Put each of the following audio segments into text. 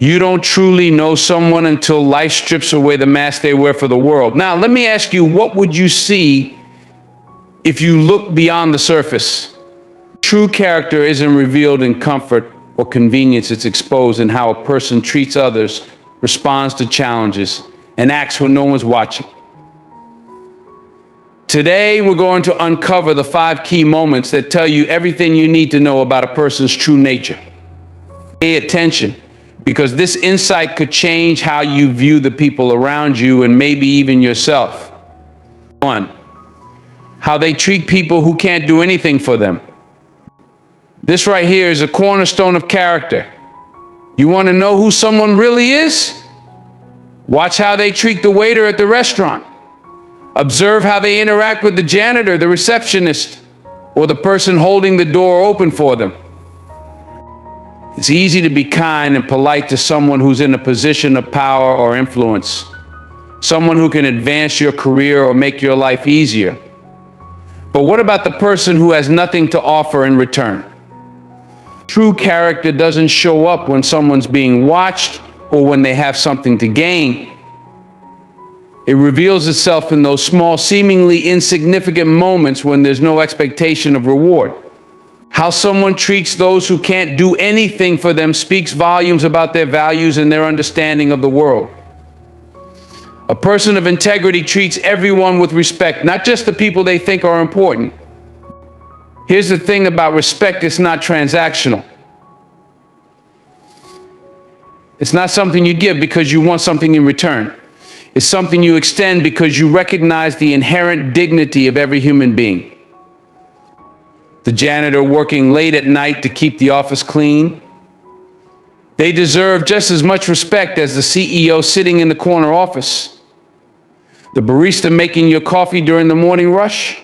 You don't truly know someone until life strips away the mask they wear for the world. Now, let me ask you, what would you see if you look beyond the surface? True character isn't revealed in comfort or convenience. It's exposed in how a person treats others, responds to challenges, and acts when no one's watching. Today, we're going to uncover the 5 key moments that tell you everything you need to know about a person's true nature. Pay attention, because this insight could change how you view the people around you and maybe even yourself. 1, how they treat people who can't do anything for them. This right here is a cornerstone of character. You want to know who someone really is? Watch how they treat the waiter at the restaurant. Observe how they interact with the janitor, the receptionist, or the person holding the door open for them. It's easy to be kind and polite to someone who's in a position of power or influence, someone who can advance your career or make your life easier. But what about the person who has nothing to offer in return? True character doesn't show up when someone's being watched or when they have something to gain. It reveals itself in those small, seemingly insignificant moments when there's no expectation of reward. How someone treats those who can't do anything for them speaks volumes about their values and their understanding of the world. A person of integrity treats everyone with respect, not just the people they think are important. Here's the thing about respect: it's not transactional. It's not something you give because you want something in return. It's something you extend because you recognize the inherent dignity of every human being. The janitor working late at night to keep the office clean, they deserve just as much respect as the CEO sitting in the corner office. The barista making your coffee during the morning rush,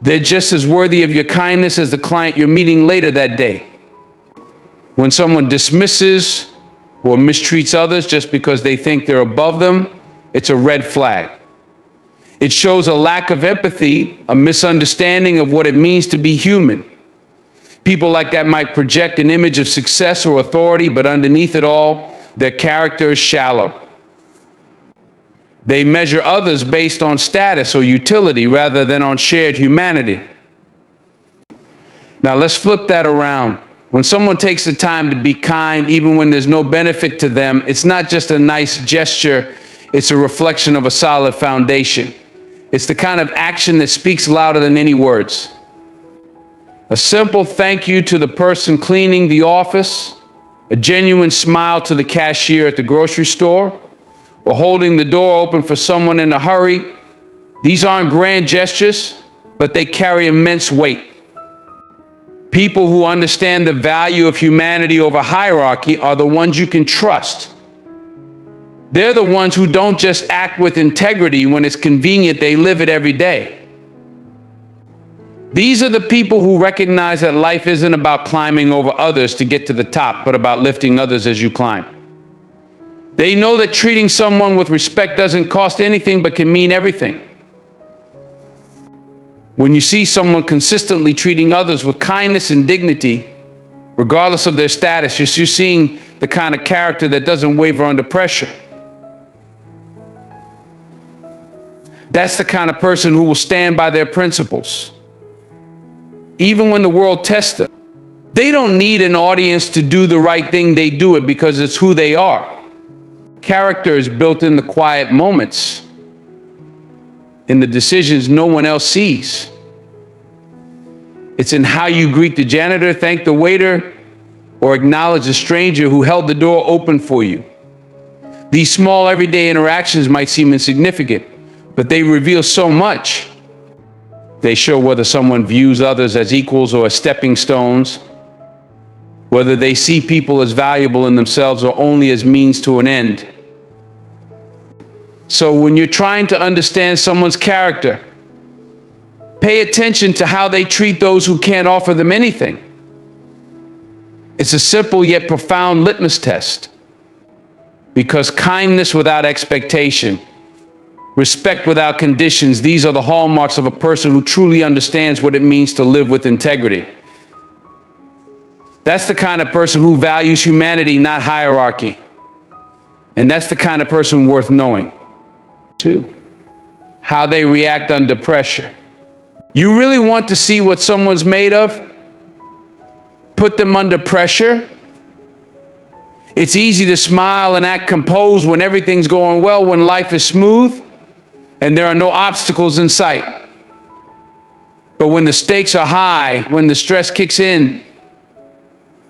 they're just as worthy of your kindness as the client you're meeting later that day. When someone dismisses or mistreats others just because they think they're above them, it's a red flag. It shows a lack of empathy, a misunderstanding of what it means to be human. People like that might project an image of success or authority, but underneath it all, their character is shallow. They measure others based on status or utility rather than on shared humanity. Now let's flip that around. When someone takes the time to be kind, even when there's no benefit to them, it's not just a nice gesture, it's a reflection of a solid foundation. It's the kind of action that speaks louder than any words. A simple thank you to the person cleaning the office, a genuine smile to the cashier at the grocery store, or holding the door open for someone in a hurry. These aren't grand gestures, but they carry immense weight. People who understand the value of humanity over hierarchy are the ones you can trust. They're the ones who don't just act with integrity when it's convenient, they live it every day. These are the people who recognize that life isn't about climbing over others to get to the top, but about lifting others as you climb. They know that treating someone with respect doesn't cost anything, but can mean everything. When you see someone consistently treating others with kindness and dignity, regardless of their status, you're seeing the kind of character that doesn't waver under pressure. That's the kind of person who will stand by their principles, even when the world tests them. They don't need an audience to do the right thing. They do it because it's who they are. Character is built in the quiet moments, in the decisions no one else sees. It's in how you greet the janitor, thank the waiter, or acknowledge a stranger who held the door open for you. These small everyday interactions might seem insignificant, but they reveal so much. They show whether someone views others as equals or as stepping stones, whether they see people as valuable in themselves or only as means to an end. So when you're trying to understand someone's character, pay attention to how they treat those who can't offer them anything. It's a simple yet profound litmus test, because kindness without expectation, respect without conditions, these are the hallmarks of a person who truly understands what it means to live with integrity. That's the kind of person who values humanity, not hierarchy. And that's the kind of person worth knowing. Two, how they react under pressure. You really want to see what someone's made of? Put them under pressure. It's easy to smile and act composed when everything's going well, when life is smooth and there are no obstacles in sight. But when the stakes are high, when the stress kicks in,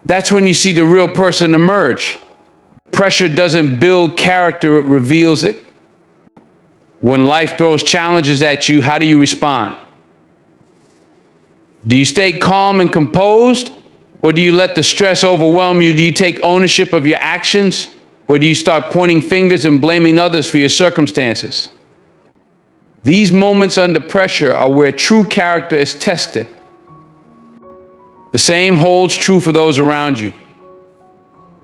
that's when you see the real person emerge. Pressure doesn't build character, it reveals it. When life throws challenges at you, how do you respond? Do you stay calm and composed? Or do you let the stress overwhelm you? Do you take ownership of your actions? Or do you start pointing fingers and blaming others for your circumstances? These moments under pressure are where true character is tested. The same holds true for those around you.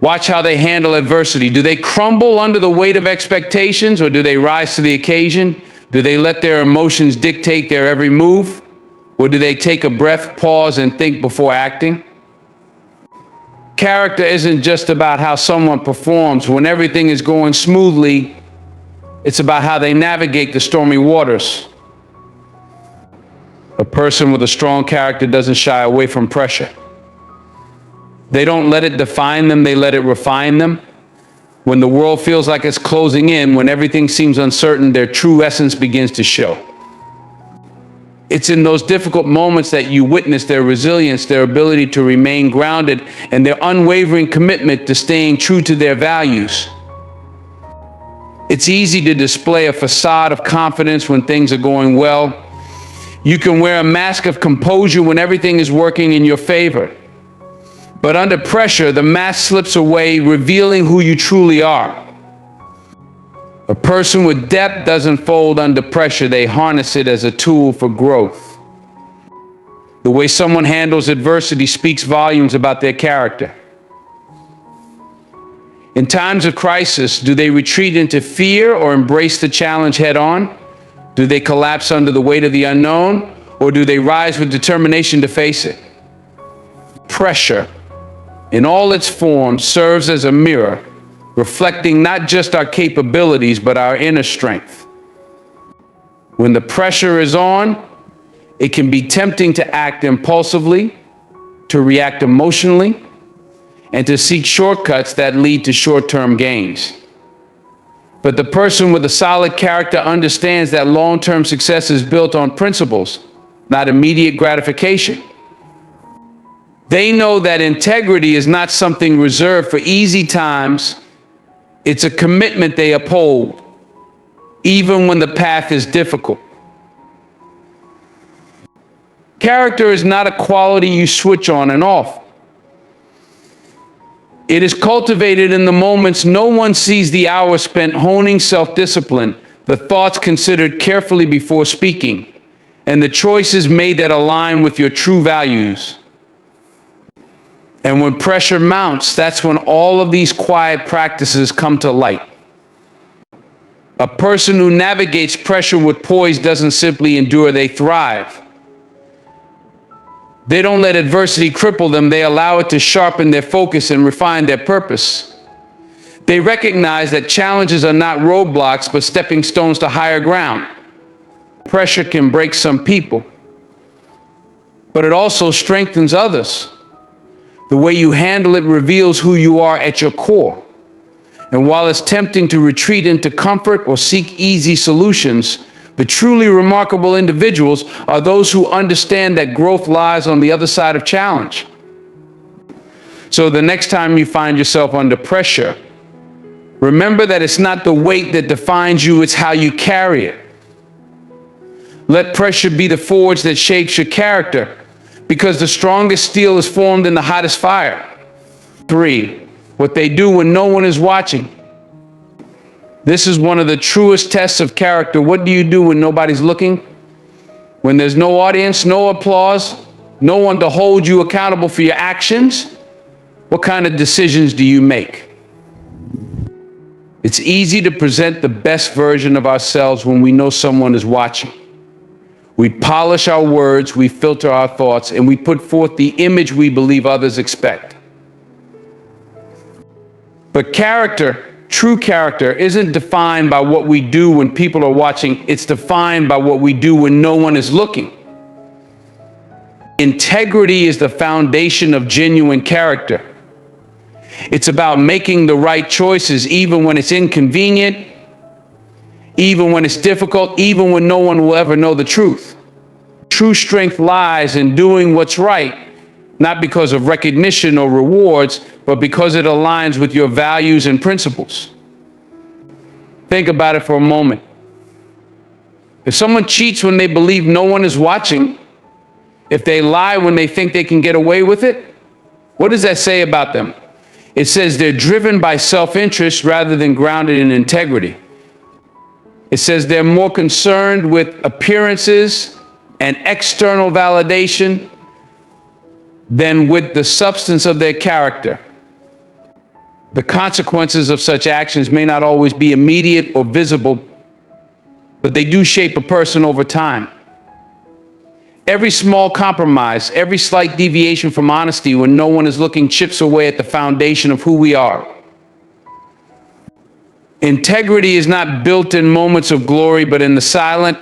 Watch how they handle adversity. Do they crumble under the weight of expectations, or do they rise to the occasion? Do they let their emotions dictate their every move? Or do they take a breath, pause, and think before acting? Character isn't just about how someone performs when everything is going smoothly. It's about how they navigate the stormy waters. A person with a strong character doesn't shy away from pressure. They don't let it define them, they let it refine them. When the world feels like it's closing in, when everything seems uncertain, their true essence begins to show. It's in those difficult moments that you witness their resilience, their ability to remain grounded, and their unwavering commitment to staying true to their values. It's easy to display a facade of confidence when things are going well. You can wear a mask of composure when everything is working in your favor. But under pressure, the mask slips away, revealing who you truly are. A person with depth doesn't fold under pressure, they harness it as a tool for growth. The way someone handles adversity speaks volumes about their character. In times of crisis, do they retreat into fear or embrace the challenge head on? Do they collapse under the weight of the unknown, or do they rise with determination to face it? Pressure, in all its forms, serves as a mirror, reflecting not just our capabilities, but our inner strength. When the pressure is on, it can be tempting to act impulsively, to react emotionally, and to seek shortcuts that lead to short-term gains. But the person with a solid character understands that long-term success is built on principles, not immediate gratification. They know that integrity is not something reserved for easy times. It's a commitment they uphold, even when the path is difficult. Character is not a quality you switch on and off. It is cultivated in the moments no one sees, the hours spent honing self-discipline, the thoughts considered carefully before speaking, and the choices made that align with your true values. And when pressure mounts, that's when all of these quiet practices come to light. A person who navigates pressure with poise doesn't simply endure, they thrive. They don't let adversity cripple them, they allow it to sharpen their focus and refine their purpose. They recognize that challenges are not roadblocks, but stepping stones to higher ground. Pressure can break some people, but it also strengthens others. The way you handle it reveals who you are at your core. And while it's tempting to retreat into comfort or seek easy solutions, the truly remarkable individuals are those who understand that growth lies on the other side of challenge. So the next time you find yourself under pressure, remember that it's not the weight that defines you, it's how you carry it. Let pressure be the forge that shapes your character, because the strongest steel is formed in the hottest fire. 3, what they do when no one is watching. This is one of the truest tests of character. What do you do when nobody's looking? When there's no audience, no applause, no one to hold you accountable for your actions? What kind of decisions do you make? It's easy to present the best version of ourselves when we know someone is watching. We polish our words, we filter our thoughts, and we put forth the image we believe others expect. But character, true character, isn't defined by what we do when people are watching. It's defined by what we do when no one is looking. Integrity is the foundation of genuine character. It's about making the right choices even when it's inconvenient, even when it's difficult, even when no one will ever know the truth. True strength lies in doing what's right, not because of recognition or rewards, but because it aligns with your values and principles. Think about it for a moment. If someone cheats when they believe no one is watching, if they lie when they think they can get away with it, what does that say about them? It says they're driven by self-interest rather than grounded in integrity. It says they're more concerned with appearances and external validation than with the substance of their character. The consequences of such actions may not always be immediate or visible, but they do shape a person over time. Every small compromise, every slight deviation from honesty when no one is looking chips away at the foundation of who we are. Integrity is not built in moments of glory, but in the silent,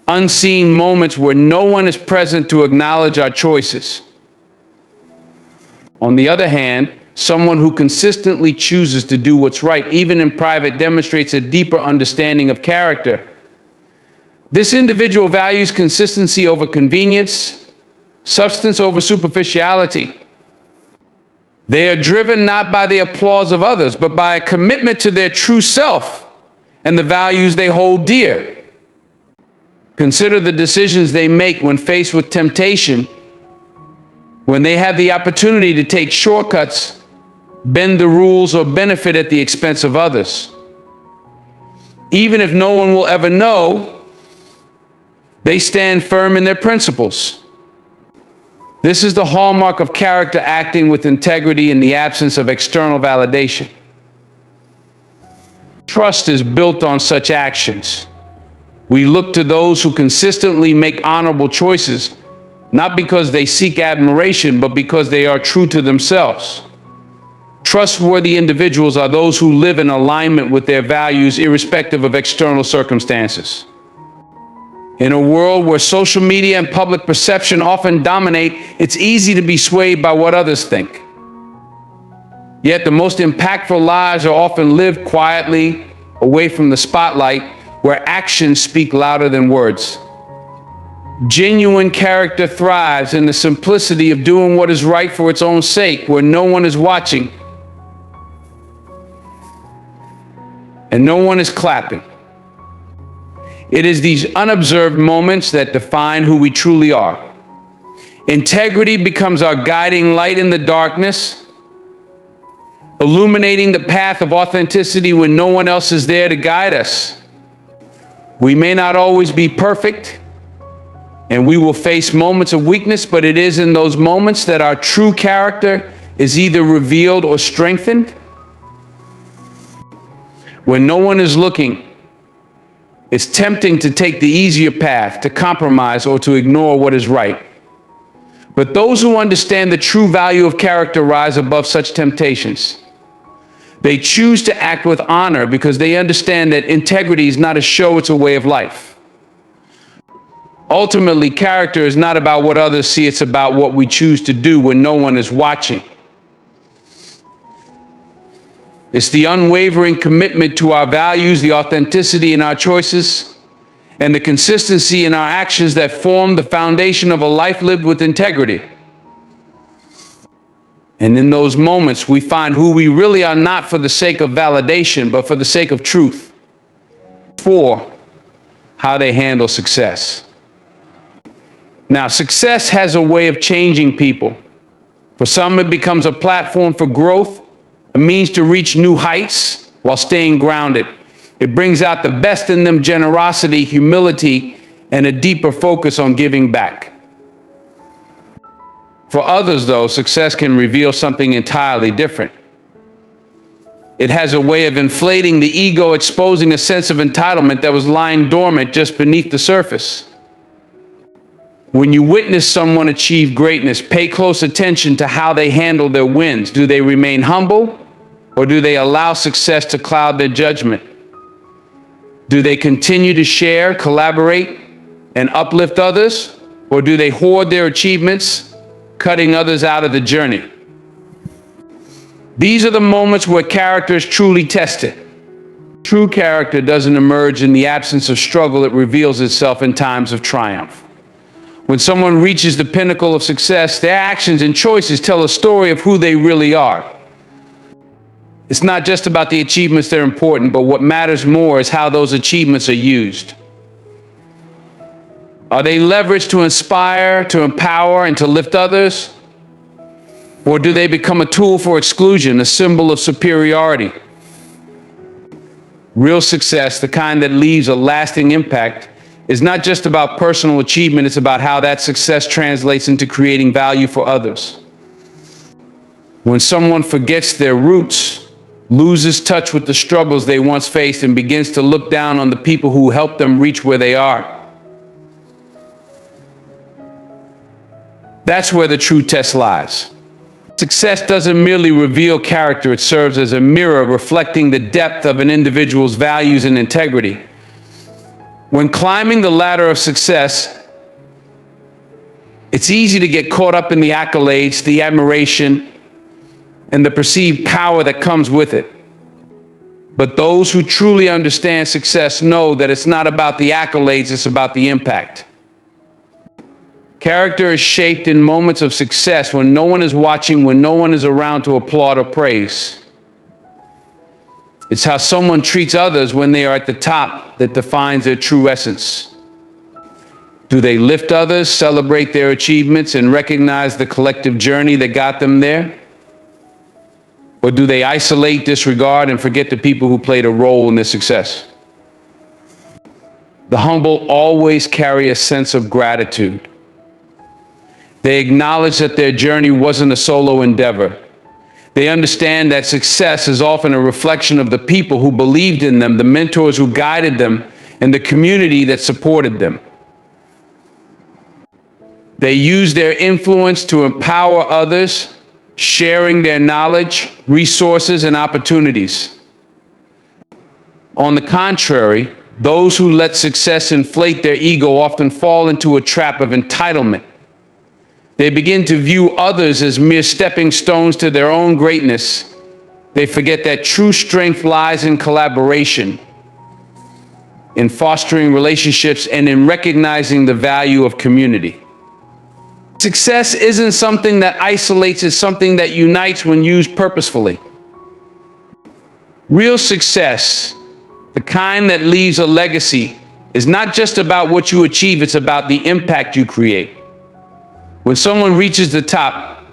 unseen moments where no one is present to acknowledge our choices. On the other hand, someone who consistently chooses to do what's right, even in private, demonstrates a deeper understanding of character. This individual values consistency over convenience, substance over superficiality. They are driven not by the applause of others, but by a commitment to their true self and the values they hold dear. Consider the decisions they make when faced with temptation, when they have the opportunity to take shortcuts, bend the rules, or benefit at the expense of others. Even if no one will ever know, they stand firm in their principles. This is the hallmark of character, acting with integrity in the absence of external validation. Trust is built on such actions. We look to those who consistently make honorable choices, not because they seek admiration, but because they are true to themselves. Trustworthy individuals are those who live in alignment with their values, irrespective of external circumstances. In a world where social media and public perception often dominate, it's easy to be swayed by what others think. Yet the most impactful lives are often lived quietly, away from the spotlight, where actions speak louder than words. Genuine character thrives in the simplicity of doing what is right for its own sake, where no one is watching and no one is clapping. It is these unobserved moments that define who we truly are. Integrity becomes our guiding light in the darkness, illuminating the path of authenticity when no one else is there to guide us. We may not always be perfect, and we will face moments of weakness, but it is in those moments that our true character is either revealed or strengthened. When no one is looking, it's tempting to take the easier path, to compromise, or to ignore what is right. But those who understand the true value of character rise above such temptations. They choose to act with honor because they understand that integrity is not a show, it's a way of life. Ultimately, character is not about what others see, it's about what we choose to do when no one is watching. It's the unwavering commitment to our values, the authenticity in our choices, and the consistency in our actions that form the foundation of a life lived with integrity. And in those moments, we find who we really are, not for the sake of validation, but for the sake of truth. 4, how they handle success. Now, success has a way of changing people. For some, it becomes a platform for growth, a means to reach new heights while staying grounded. It brings out the best in them: generosity, humility, and a deeper focus on giving back. For others, though, success can reveal something entirely different. It has a way of inflating the ego, exposing a sense of entitlement that was lying dormant just beneath the surface. When you witness someone achieve greatness, pay close attention to how they handle their wins. Do they remain humble, Or do they allow success to cloud their judgment? Do they continue to share, collaborate, and uplift others? Or do they hoard their achievements, cutting others out of the journey? These are the moments where character is truly tested. True character doesn't emerge in the absence of struggle, it reveals itself in times of triumph. When someone reaches the pinnacle of success, their actions and choices tell a story of who they really are. It's not just about the achievements that are important, but what matters more is how those achievements are used. Are they leveraged to inspire, to empower, and to lift others? Or do they become a tool for exclusion, a symbol of superiority? Real success, the kind that leaves a lasting impact, is not just about personal achievement, it's about how that success translates into creating value for others. When someone forgets their roots, loses touch with the struggles they once faced, and begins to look down on the people who helped them reach where they are, that's where the true test lies. Success doesn't merely reveal character, it serves as a mirror reflecting the depth of an individual's values and integrity. When climbing the ladder of success, it's easy to get caught up in the accolades, the admiration, and the perceived power that comes with it. But those who truly understand success know that it's not about the accolades, it's about the impact. Character is shaped in moments of success when no one is watching, when no one is around to applaud or praise. It's how someone treats others when they are at the top that defines their true essence. Do they lift others, celebrate their achievements, and recognize the collective journey that got them there? Or do they isolate, disregard, and forget the people who played a role in their success? The humble always carry a sense of gratitude. They acknowledge that their journey wasn't a solo endeavor. They understand that success is often a reflection of the people who believed in them, the mentors who guided them, and the community that supported them. They use their influence to empower others, sharing their knowledge, resources, and opportunities. On the contrary, those who let success inflate their ego often fall into a trap of entitlement. They begin to view others as mere stepping stones to their own greatness. They forget that true strength lies in collaboration, in fostering relationships, and in recognizing the value of community. Success isn't something that isolates, it's something that unites when used purposefully. Real success, the kind that leaves a legacy, is not just about what you achieve, it's about the impact you create. When someone reaches the top,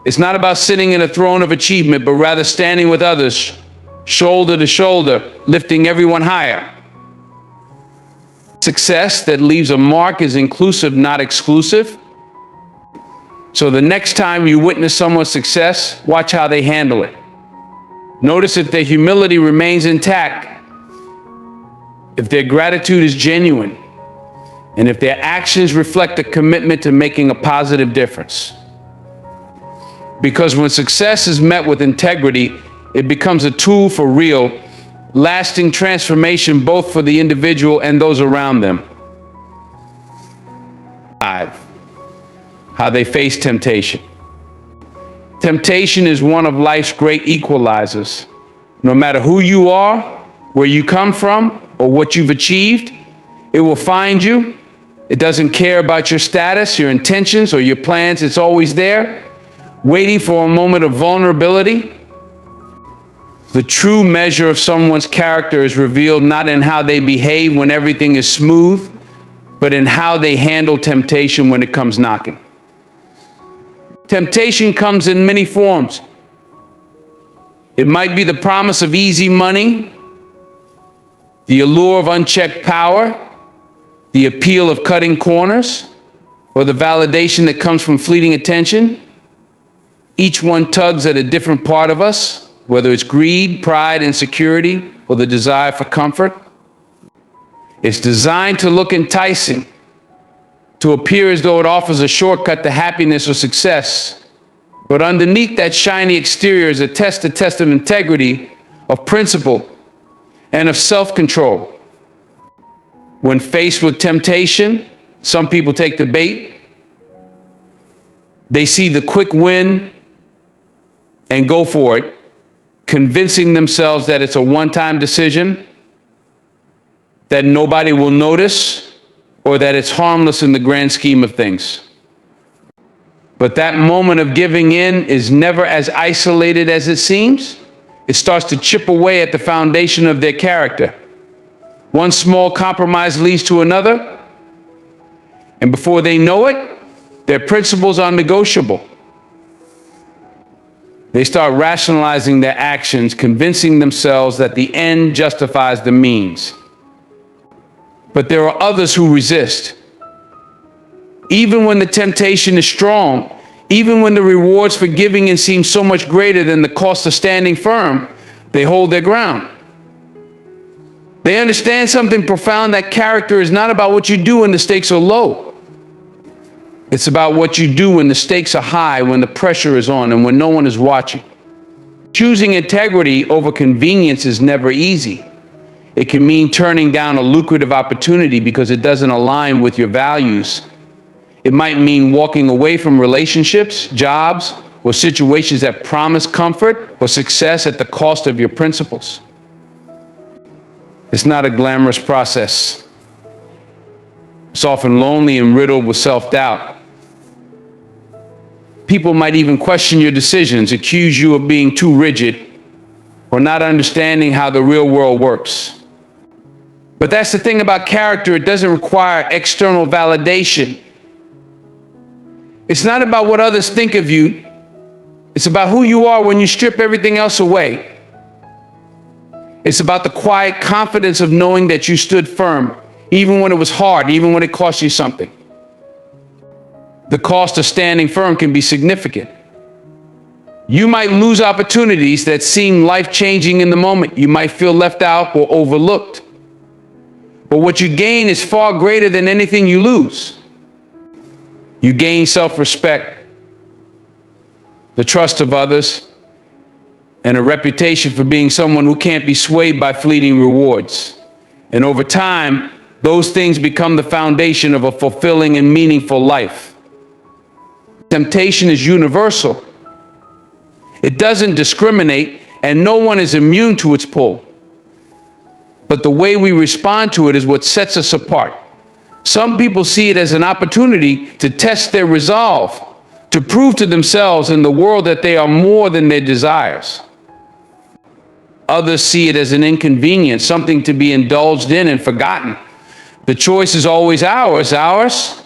it's not about sitting in a throne of achievement, but rather standing with others, shoulder to shoulder, lifting everyone higher. Success that leaves a mark is inclusive, not exclusive. So the next time you witness someone's success, watch how they handle it. Notice if their humility remains intact, if their gratitude is genuine, and if their actions reflect a commitment to making a positive difference. Because when success is met with integrity, it becomes a tool for real, lasting transformation, both for the individual and those around them. 5. How they face temptation. Temptation is one of life's great equalizers. No matter who you are, where you come from, or what you've achieved, it will find you. It doesn't care about your status, your intentions, or your plans. It's always there, waiting for a moment of vulnerability. The true measure of someone's character is revealed not in how they behave when everything is smooth, but in how they handle temptation when it comes knocking. Temptation comes in many forms. It might be the promise of easy money, the allure of unchecked power, the appeal of cutting corners, or the validation that comes from fleeting attention. Each one tugs at a different part of us, whether it's greed, pride, insecurity, or the desire for comfort. It's designed to look enticing, to appear as though it offers a shortcut to happiness or success, But underneath that shiny exterior is a test of integrity, of principle, and of self-control. When faced with temptation, some people take the bait. They see the quick win and go for it, convincing themselves that it's a one-time decision, that nobody will notice, or that it's harmless in the grand scheme of things. But that moment of giving in is never as isolated as it seems. It starts to chip away at the foundation of their character. One small compromise leads to another, and before they know it, their principles are negotiable. They start rationalizing their actions, convincing themselves that the end justifies the means. But there are others who resist. Even when the temptation is strong, even when the rewards for giving in seem so much greater than the cost of standing firm, they hold their ground. They understand something profound, that character is not about what you do when the stakes are low. It's about what you do when the stakes are high, when the pressure is on, and when no one is watching. Choosing integrity over convenience is never easy. It can mean turning down a lucrative opportunity because it doesn't align with your values. It might mean walking away from relationships, jobs, or situations that promise comfort or success at the cost of your principles. It's not a glamorous process. It's often lonely and riddled with self-doubt. People might even question your decisions, accuse you of being too rigid, or not understanding how the real world works. But that's the thing about character, it doesn't require external validation. It's not about what others think of you. It's about who you are when you strip everything else away. It's about the quiet confidence of knowing that you stood firm, even when it was hard, even when it cost you something. The cost of standing firm can be significant. You might lose opportunities that seem life-changing in the moment. You might feel left out or overlooked. But what you gain is far greater than anything you lose. You gain self-respect, the trust of others, and a reputation for being someone who can't be swayed by fleeting rewards. And over time, those things become the foundation of a fulfilling and meaningful life. Temptation is universal. It doesn't discriminate, and no one is immune to its pull. But the way we respond to it is what sets us apart. Some people see it as an opportunity to test their resolve, to prove to themselves and the world that they are more than their desires. Others see it as an inconvenience, something to be indulged in and forgotten. The choice is always ours,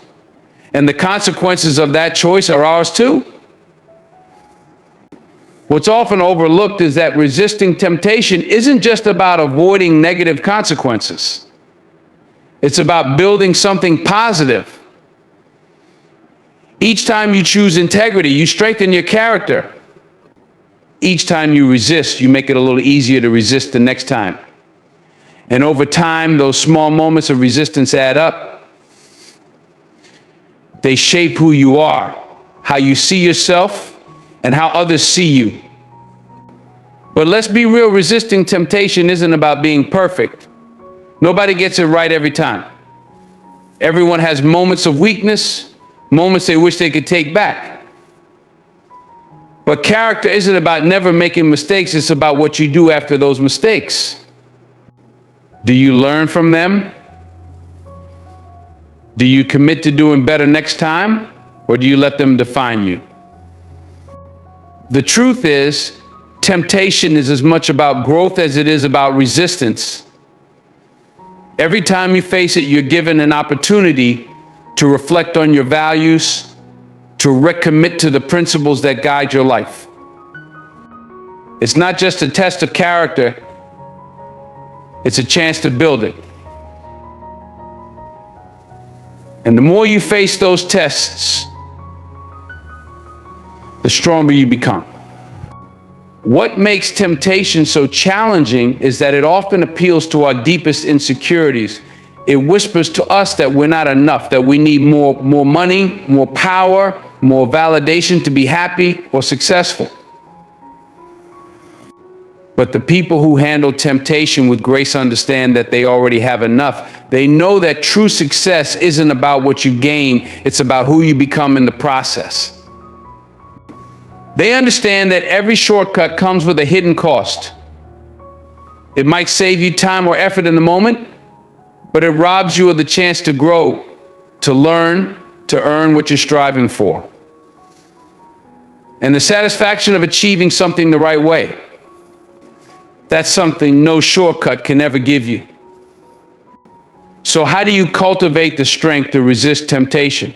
and the consequences of that choice are ours too. What's often overlooked is that resisting temptation isn't just about avoiding negative consequences. It's about building something positive. Each time you choose integrity, you strengthen your character. Each time you resist, you make it a little easier to resist the next time. And over time, those small moments of resistance add up. They shape who you are, how you see yourself, and how others see you. But let's be real, resisting temptation isn't about being perfect. Nobody gets it right every time. Everyone has moments of weakness, moments they wish they could take back. But character isn't about never making mistakes, it's about what you do after those mistakes. Do you learn from them? Do you commit to doing better next time? Or do you let them define you? The truth is, temptation is as much about growth as it is about resistance. Every time you face it, you're given an opportunity to reflect on your values, to recommit to the principles that guide your life. It's not just a test of character, it's a chance to build it. And the more you face those tests, the stronger you become. What makes temptation so challenging is that it often appeals to our deepest insecurities. It whispers to us that we're not enough, that we need more money, more power, more validation to be happy or successful. But the people who handle temptation with grace understand that they already have enough. They know that true success isn't about what you gain, it's about who you become in the process. They understand that every shortcut comes with a hidden cost. It might save you time or effort in the moment, but it robs you of the chance to grow, to learn, to earn what you're striving for. And the satisfaction of achieving something the right way. That's something no shortcut can ever give you. So how do you cultivate the strength to resist temptation?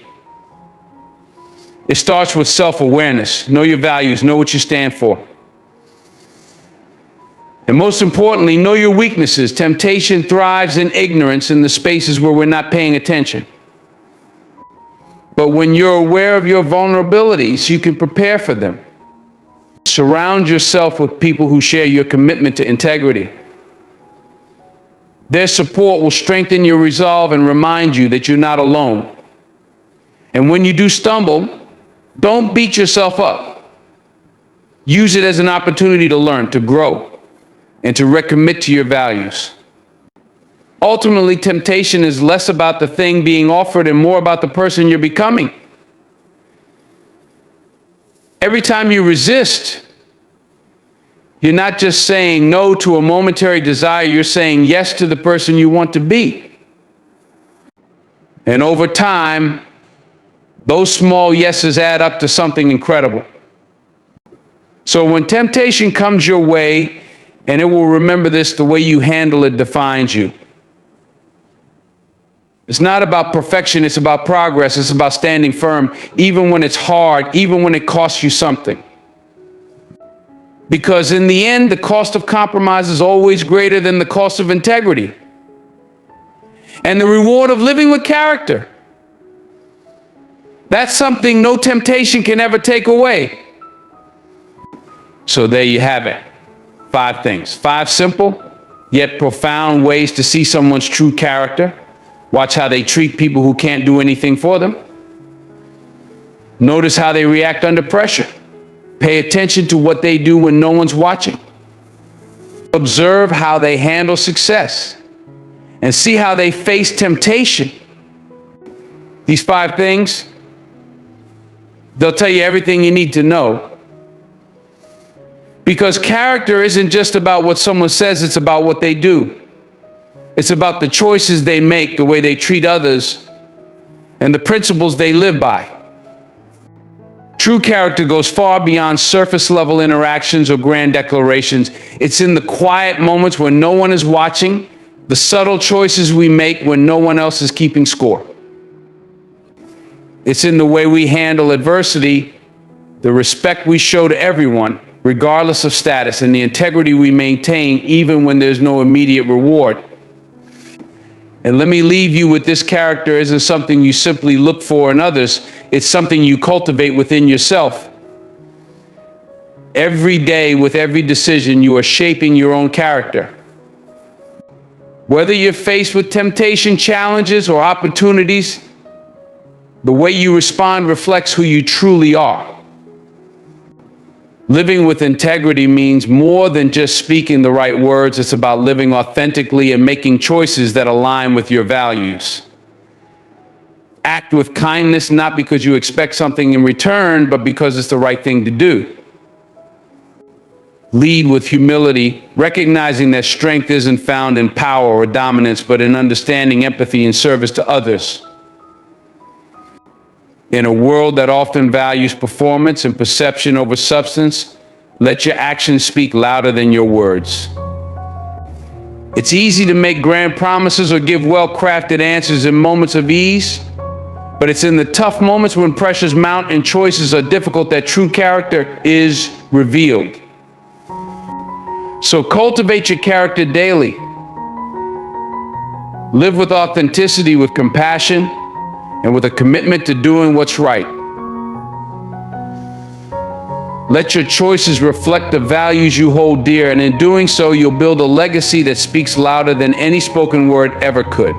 It starts with self-awareness. Know your values, know what you stand for. And most importantly, know your weaknesses. Temptation thrives in ignorance, in the spaces where we're not paying attention. But when you're aware of your vulnerabilities, you can prepare for them. Surround yourself with people who share your commitment to integrity. Their support will strengthen your resolve and remind you that you're not alone. And when you do stumble, don't beat yourself up. Use it as an opportunity to learn, to grow, and to recommit to your values. Ultimately, temptation is less about the thing being offered and more about the person you're becoming. Every time you resist, you're not just saying no to a momentary desire, you're saying yes to the person you want to be. And over time, those small yeses add up to something incredible. So when temptation comes your way, and it will remember this, the way you handle it defines you. It's not about perfection, it's about progress, it's about standing firm, even when it's hard, even when it costs you something. Because in the end, the cost of compromise is always greater than the cost of integrity. And the reward of living with character. That's something no temptation can ever take away. So there you have it. 5 things. 5 simple, yet profound ways to see someone's true character. Watch how they treat people who can't do anything for them. Notice how they react under pressure. Pay attention to what they do when no one's watching. Observe how they handle success and see how they face temptation. These 5 things, they'll tell you everything you need to know. Because character isn't just about what someone says, it's about what they do. It's about the choices they make, the way they treat others, and the principles they live by. True character goes far beyond surface level interactions or grand declarations. It's in the quiet moments when no one is watching, the subtle choices we make when no one else is keeping score. It's in the way we handle adversity, the respect we show to everyone, regardless of status, and the integrity we maintain even when there's no immediate reward. And let me leave you with this: character isn't something you simply look for in others, it's something you cultivate within yourself. Every day, with every decision, you are shaping your own character. Whether you're faced with temptation, challenges, or opportunities, the way you respond reflects who you truly are. Living with integrity means more than just speaking the right words. It's about living authentically and making choices that align with your values. Act with kindness, not because you expect something in return, but because it's the right thing to do. Lead with humility, recognizing that strength isn't found in power or dominance, but in understanding, empathy, and service to others. In a world that often values performance and perception over substance, let your actions speak louder than your words. It's easy to make grand promises or give well-crafted answers in moments of ease, but it's in the tough moments when pressures mount and choices are difficult that true character is revealed. So cultivate your character daily. Live with authenticity, with compassion, and with a commitment to doing what's right. Let your choices reflect the values you hold dear, and in doing so, you'll build a legacy that speaks louder than any spoken word ever could.